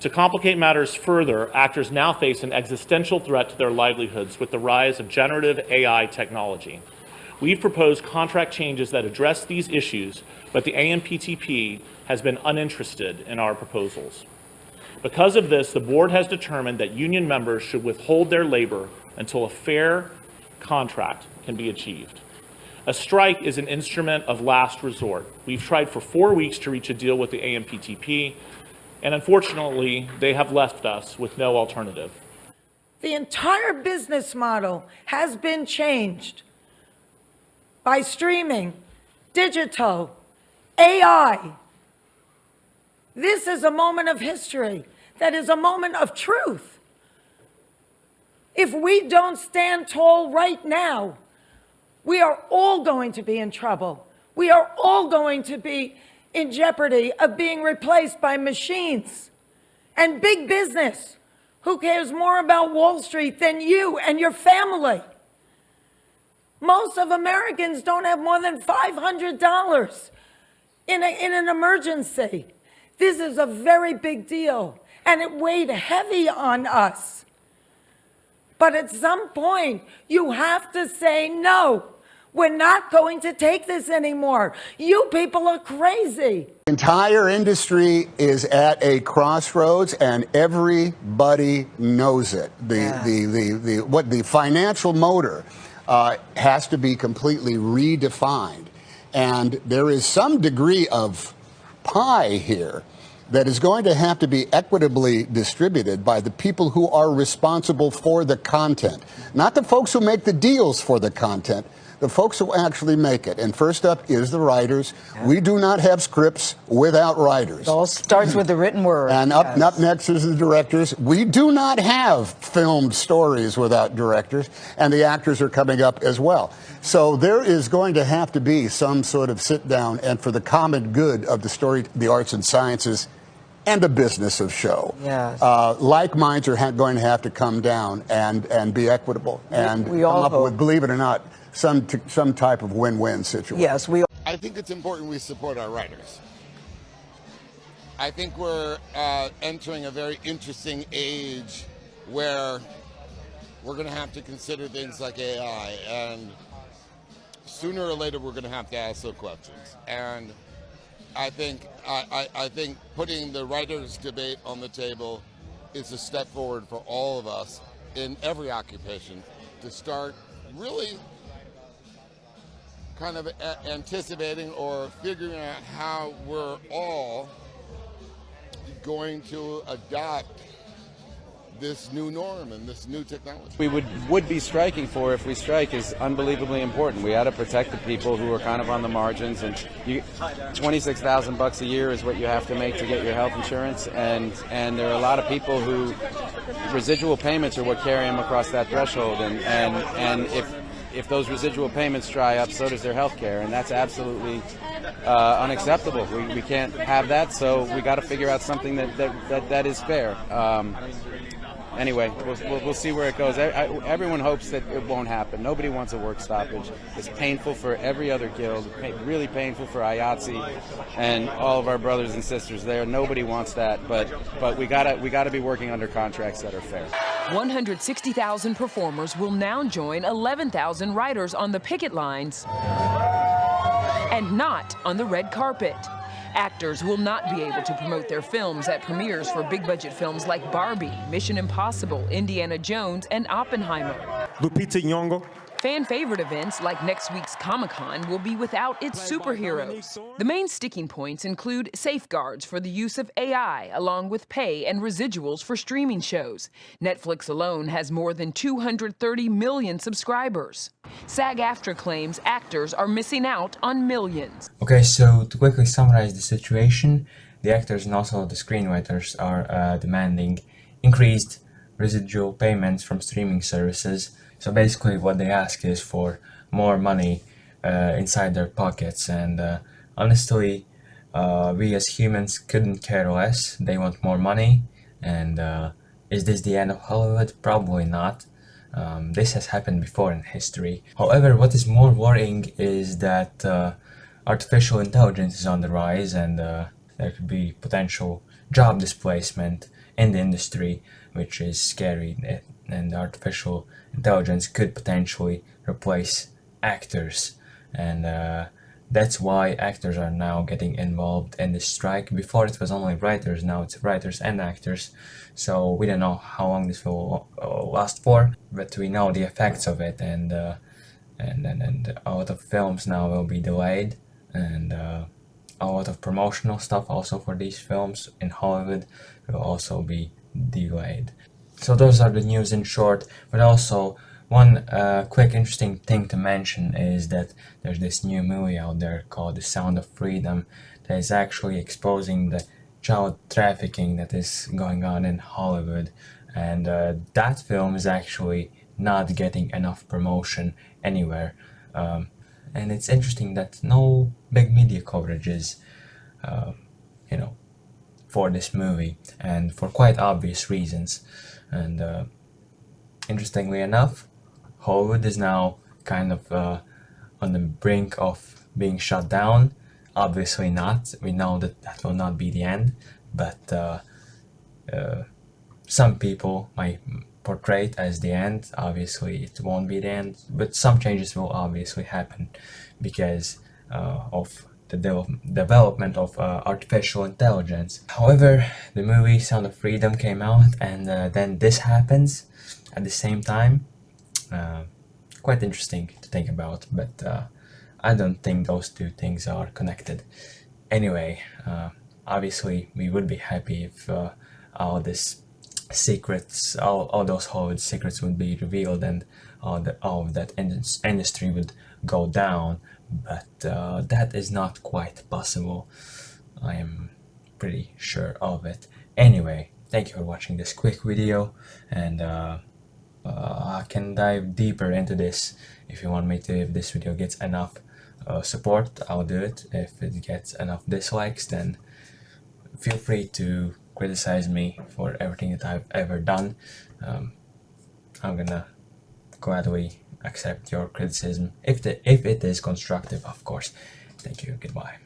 To complicate matters further, actors now face an existential threat to their livelihoods with the rise of generative AI technology. We've proposed contract changes that address these issues, but the AMPTP has been uninterested in our proposals. Because of this, the board has determined that union members should withhold their labor until a fair contract can be achieved. A strike is an instrument of last resort. We've tried for 4 weeks to reach a deal with the AMPTP, and unfortunately, they have left us with no alternative. The entire business model has been changed by streaming, digital, AI. This is a moment of history that is a moment of truth. If we don't stand tall right now, we are all going to be in trouble. We are all going to be in jeopardy of being replaced by machines and big business, who cares more about Wall Street than you and your family. Most of Americans don't have more than $500 in an emergency. This is a very big deal, and it weighed heavy on us. But at some point, you have to say no. We're not going to take this anymore. You people are crazy. The entire industry is at a crossroads, and everybody knows it. The financial motor has to be completely redefined, and there is some degree of pie here that is going to have to be equitably distributed by the people who are responsible for the content, not the folks who make the deals for the content, the folks who actually make it. And first up is the writers. We do not have scripts without writers. It all starts with the written word. And up next is the directors. We do not have filmed stories without directors, and the actors are coming up as well. So there is going to have to be some sort of sit down, and for the common good of the story, the arts and sciences, and the business of show. Yes. Like minds are going to have to come down and be equitable and we come all up hope. with, believe it or not, some type of win-win situation. Yes, I think it's important we support our writers. I think we're entering a very interesting age where we're going to have to consider things like AI, and sooner or later we're going to have to ask those questions. And I think putting the writers' debate on the table is a step forward for all of us in every occupation to start really kind of anticipating or figuring out how we're all going to adopt this new norm and this new technology. We would be striking for if we strike is unbelievably important. We ought to protect the people who are kind of on the margins, and $26,000 a year is what you have to make to get your health insurance, and there are a lot of people who residual payments are what carry them across that threshold, and if those residual payments dry up, so does their health care, and that's absolutely unacceptable. We can't have that, so we got to figure out something that is fair. Anyway, we'll see where it goes. Everyone hopes that it won't happen. Nobody wants a work stoppage. It's painful for every other guild, really painful for IATSE and all of our brothers and sisters there. Nobody wants that, but we gotta be working under contracts that are fair. 160,000 performers will now join 11,000 writers on the picket lines and not on the red carpet. Actors will not be able to promote their films at premieres for big-budget films like Barbie, Mission Impossible, Indiana Jones, and Oppenheimer. Lupita Nyong'o. Fan-favorite events like next week's Comic-Con will be without its superheroes. The main sticking points include safeguards for the use of AI, along with pay and residuals for streaming shows. Netflix alone has more than 230 million subscribers. SAG-AFTRA claims actors are missing out on millions. Okay, so to quickly summarize the situation, the actors and also the screenwriters are demanding increased residual payments from streaming services. So basically what they ask is for more money inside their pockets, and honestly we as humans couldn't care less. They want more money, and is this the end of Hollywood? Probably not. This has happened before in history. However, what is more worrying is that artificial intelligence is on the rise, and there could be potential job displacement in the industry, which is scary, and artificial intelligence could potentially replace actors, and that's why actors are now getting involved in this strike. Before it was only writers, now it's writers and actors, so we don't know how long this will last for, but we know the effects of it, and a lot of films now will be delayed, and a lot of promotional stuff also for these films in Hollywood will also be delayed. So those are the news in short, but also one quick interesting thing to mention is that there's this new movie out there called The Sound of Freedom that is actually exposing the child trafficking that is going on in Hollywood, and that film is actually not getting enough promotion anywhere, and it's interesting that no big media coverage is for this movie, and for quite obvious reasons. And interestingly enough, Hollywood is now kind of on the brink of being shut down. Obviously not. We know that that will not be the end, but some people might portray it as the end. Obviously it won't be the end, but some changes will obviously happen because of the development of artificial intelligence. However, the movie Sound of Freedom came out, and then this happens at the same time. Quite interesting to think about, but I don't think those two things are connected. Anyway, obviously we would be happy if all this secrets, all those Hollywood secrets would be revealed, and all of that industry would go down, but that is not quite possible. I am pretty sure of it. Anyway, thank you for watching this quick video, and I can dive deeper into this if you want me to. If this video gets enough support, I'll do it. If it gets enough dislikes, then feel free to criticize me for everything that I've ever done. I'm gonna gladly accept your criticism if it is constructive, of course. Thank you. Goodbye.